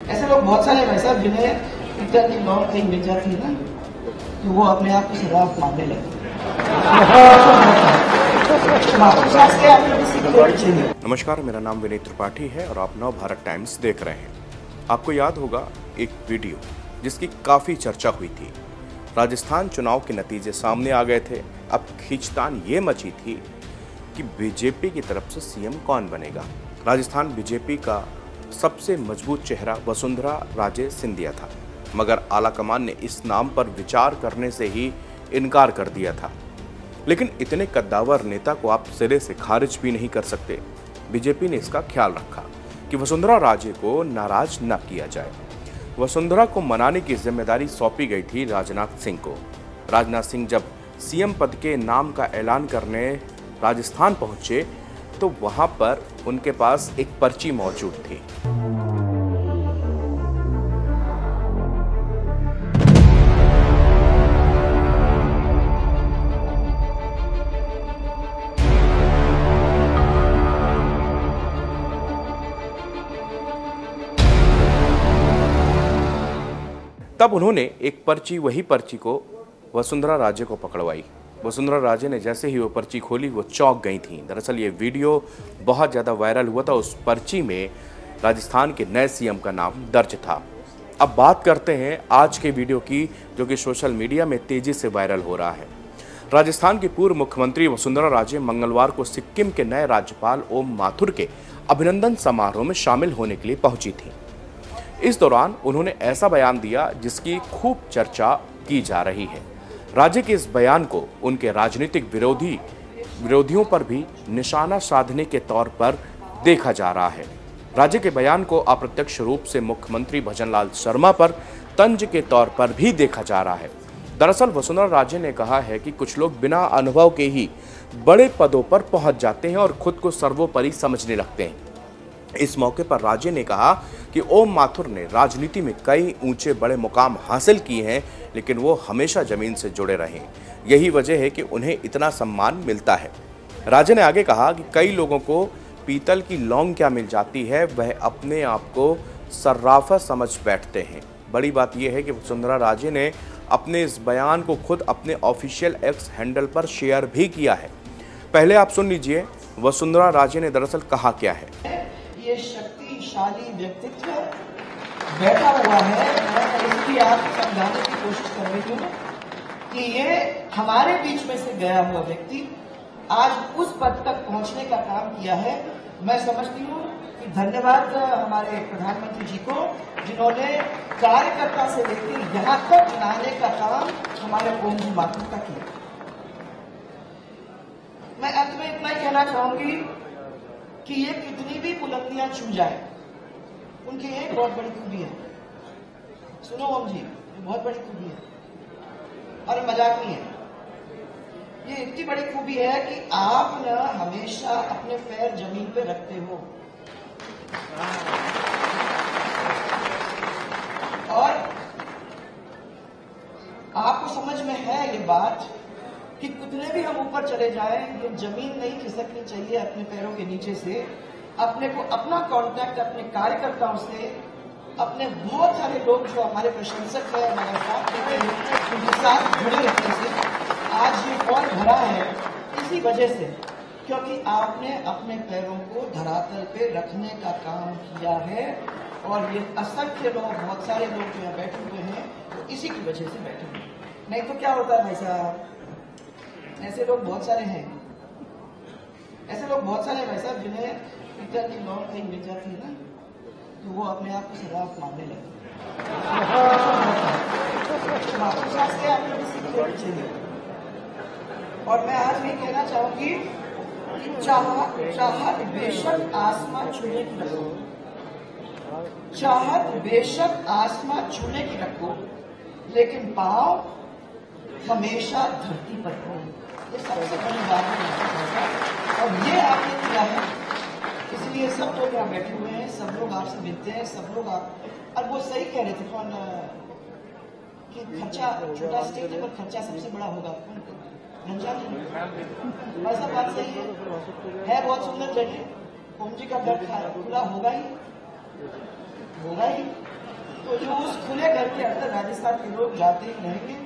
ऐसे लोग बहुत सारे भाई साहब जिन्हें पिता की लॉन्ग कहीं मिल जाती है ना तो वो अपने आप को शराब मारने लगते। नमस्कार, मेरा नाम विनीत त्रिपाठी है और आप नव भारत टाइम्स देख रहे हैं। आपको याद होगा एक वीडियो जिसकी काफ़ी चर्चा हुई थी। राजस्थान चुनाव के नतीजे सामने आ गए थे। अब खींचतान ये मची थी कि बीजेपी की तरफ से सीएम कौन बनेगा। राजस्थान बीजेपी का सबसे मजबूत चेहरा वसुंधरा राजे सिंधिया था, मगर आलाकमान ने इस नाम पर विचार करने से ही इनकार कर दिया था। लेकिन इतने कद्दावर नेता को आप सिरे से खारिज भी नहीं कर सकते। बीजेपी ने इसका ख्याल रखा कि वसुंधरा राजे को नाराज न किया जाए। वसुंधरा को मनाने की जिम्मेदारी सौंपी गई थी राजनाथ सिंह को। राजनाथ सिंह जब सीएम पद के नाम का ऐलान करने राजस्थान पहुंचे तो वहां पर उनके पास एक पर्ची मौजूद थी। तब उन्होंने एक पर्ची, वही पर्ची को वसुंधरा राजे को पकड़वाई। वसुंधरा राजे ने जैसे ही वो पर्ची खोली वो चौंक गई थीं। दरअसल ये वीडियो बहुत ज़्यादा वायरल हुआ था। उस पर्ची में राजस्थान के नए सीएम का नाम दर्ज था। अब बात करते हैं आज के वीडियो की, जो कि सोशल मीडिया में तेज़ी से वायरल हो रहा है। राजस्थान की पूर्व मुख्यमंत्री वसुंधरा राजे मंगलवार को सिक्किम के नए राज्यपाल ओम माथुर के अभिनंदन समारोह में शामिल होने के लिए पहुंची थी। इस दौरान उन्होंने ऐसा बयान दिया जिसकी खूब चर्चा की जा रही है। राज्य के इस बयान को उनके राजनीतिक विरोधियों पर भी निशाना साधने के तौर पर देखा जा रहा है। राज्य के बयान को अप्रत्यक्ष रूप से मुख्यमंत्री भजनलाल शर्मा पर तंज के तौर पर भी देखा जा रहा है। दरअसल वसुंधरा राजे ने कहा है कि कुछ लोग बिना अनुभव के ही बड़े पदों पर पहुंच जाते हैं और खुद को सर्वोपरि समझने लगते हैं। इस मौके पर राजे ने कहा कि ओम माथुर ने राजनीति में कई ऊंचे बड़े मुकाम हासिल किए हैं, लेकिन वो हमेशा जमीन से जुड़े रहे। यही वजह है कि उन्हें इतना सम्मान मिलता है। राजे ने आगे कहा कि कई लोगों को पीतल की लौंग क्या मिल जाती है, वह अपने आप को सर्राफा समझ बैठते हैं। बड़ी बात यह है कि वसुंधरा राजे ने अपने इस बयान को खुद अपने ऑफिशियल एक्स हैंडल पर शेयर भी किया है। पहले आप सुन लीजिए वसुंधरा राजे ने दरअसल कहा क्या है। ये शक्तिशाली व्यक्तित्व बैठा हुआ है। मैं इसलिए आपको समझाने की कोशिश कर रही हूँ कि ये हमारे बीच में से गया हुआ व्यक्ति आज उस पद तक पहुंचने का काम किया है। मैं समझती हूँ कि धन्यवाद हमारे प्रधानमंत्री जी को, जिन्होंने कार्यकर्ता से लेकर यहाँ तक लाने का काम हमारे ओम जी माथुर का किया। मैं अंत में इतना ही कहना चाहूंगी कि ये कितनी भी बुलंदियां छू जाए, उनकी एक बहुत बड़ी खूबी है। सुनो ओम जी, बहुत बड़ी खूबी है और मजाक नहीं है। ये इतनी बड़ी खूबी है कि आप न हमेशा अपने पैर जमीन पे रखते हो और आपको समझ में है ये बात कि कितने भी हम ऊपर चले जाएं, ये जमीन नहीं खिसकनी चाहिए अपने पैरों के नीचे से। अपने को अपना कांटेक्ट अपने कार्यकर्ताओं से, अपने बहुत सारे लोग जो हमारे प्रशंसक है, हमारे साथ देते हैं, उनके साथ जुड़े रहने से आज ये कौन भरा है, इसी वजह से, क्योंकि आपने अपने पैरों को धरातल पे रखने का काम किया है। और ये असंख्य लोग, बहुत सारे लोग जो यहाँ बैठे हुए हैं, तो इसी की वजह से बैठे हुए। नहीं तो क्या होता है भाई साहब, ऐसे लोग बहुत सारे हैं, ऐसे लोग बहुत सारे भाई साहब जिन्हें पिता की लौंग कहीं मिल जाती है ना तो वो अपने आप को शराब मारने लगते। और मैं आज भी कहना चाहूंगी कि चाहत बेशक आसमान छूने की रखो, चाहत बेशक आसमान छूने की रखो, लेकिन पांव हमेशा धरती पर हो। ये सबसे बड़ी बात है और ये आपने किया है। इसलिए सब लोग यहाँ बैठे हुए हैं, सब लोग आपसे मिलते हैं, सब लोग आप। और वो सही कह रहे थे कौन कि खर्चा छोटा स्टेज है पर खर्चा सबसे बड़ा होगा। ऐसा बात सही है बहुत सुंदर जगह। ओम जी का घर खुला होगा ही, तो जो उस खुले घर के अंदर राजस्थान के लोग जाते ही रहेंगे।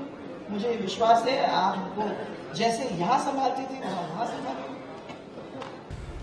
मुझे विश्वास है आप उनको जैसे यहाँ संभालते थे वहाँ संभालेंगे।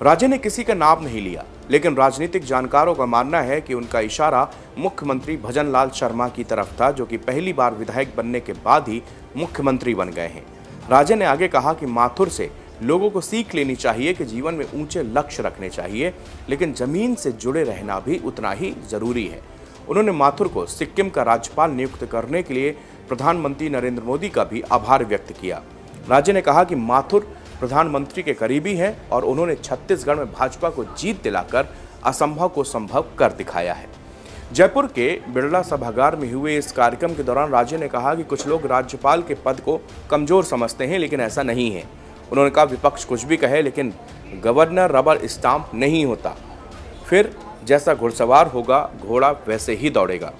राजे ने किसी का नाम नहीं लिया, लेकिन राजनीतिक जानकारों का मानना है कि उनका इशारा मुख्यमंत्री भजनलाल शर्मा की तरफ था, जो कि पहली बार विधायक बनने के बाद ही मुख्यमंत्री बन गए हैं। राजे ने आगे कहा कि माथुर से लोगों को सीख लेनी चाहिए कि जीवन में ऊंचे लक्ष्य रखने चाहिए, लेकिन जमीन से जुड़े रहना भी उतना ही जरूरी है। उन्होंने माथुर को सिक्किम का राज्यपाल नियुक्त करने के लिए प्रधानमंत्री नरेंद्र मोदी का भी आभार व्यक्त किया। राजे ने कहा कि माथुर प्रधानमंत्री के करीबी हैं और उन्होंने छत्तीसगढ़ में भाजपा को जीत दिलाकर असंभव को संभव कर दिखाया है। जयपुर के बिरला सभागार में हुए इस कार्यक्रम के दौरान राजे ने कहा कि कुछ लोग राज्यपाल के पद को कमजोर समझते हैं, लेकिन ऐसा नहीं है। उन्होंने कहा विपक्ष कुछ भी कहे, लेकिन गवर्नर रबर स्टाम्प नहीं होता। फिर जैसा घुड़सवार होगा घोड़ा वैसे ही दौड़ेगा।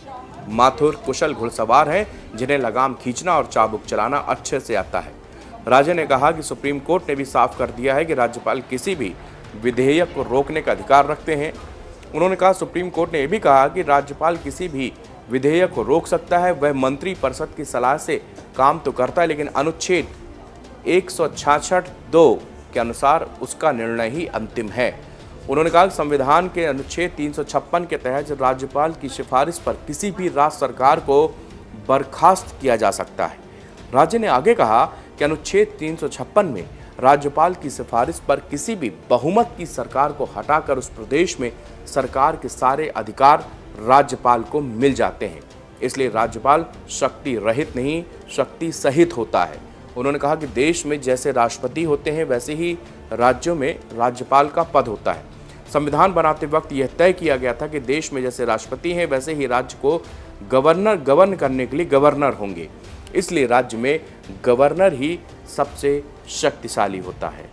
माथुर कुशल घुड़सवार हैं, जिन्हें लगाम खींचना और चाबुक चलाना अच्छे से आता है। राजे ने कहा कि सुप्रीम कोर्ट ने भी साफ कर दिया है कि राज्यपाल किसी भी विधेयक को रोकने का अधिकार रखते हैं। उन्होंने कहा सुप्रीम कोर्ट ने यह भी कहा कि राज्यपाल किसी भी विधेयक को रोक सकता है। वह मंत्री परिषद की सलाह से काम तो करता है, लेकिन अनुच्छेद 166(2) के अनुसार उसका निर्णय ही अंतिम है। उन्होंने कहा कि संविधान के अनुच्छेद 356 के तहत राज्यपाल की सिफारिश पर किसी भी राज्य सरकार को बर्खास्त किया जा सकता है। राजे ने आगे कहा कि अनुच्छेद 356 में राज्यपाल की सिफारिश पर किसी भी बहुमत की सरकार को हटाकर उस प्रदेश में सरकार के सारे अधिकार राज्यपाल को मिल जाते हैं। इसलिए राज्यपाल शक्ति रहित नहीं, शक्ति सहित होता है। उन्होंने कहा कि देश में जैसे राष्ट्रपति होते हैं वैसे ही राज्यों में राज्यपाल का पद होता है। संविधान बनाते वक्त यह तय किया गया था कि देश में जैसे राष्ट्रपति हैं वैसे ही राज्य को गवर्न करने के लिए गवर्नर होंगे। इसलिए राज्य में गवर्नर ही सबसे शक्तिशाली होता है।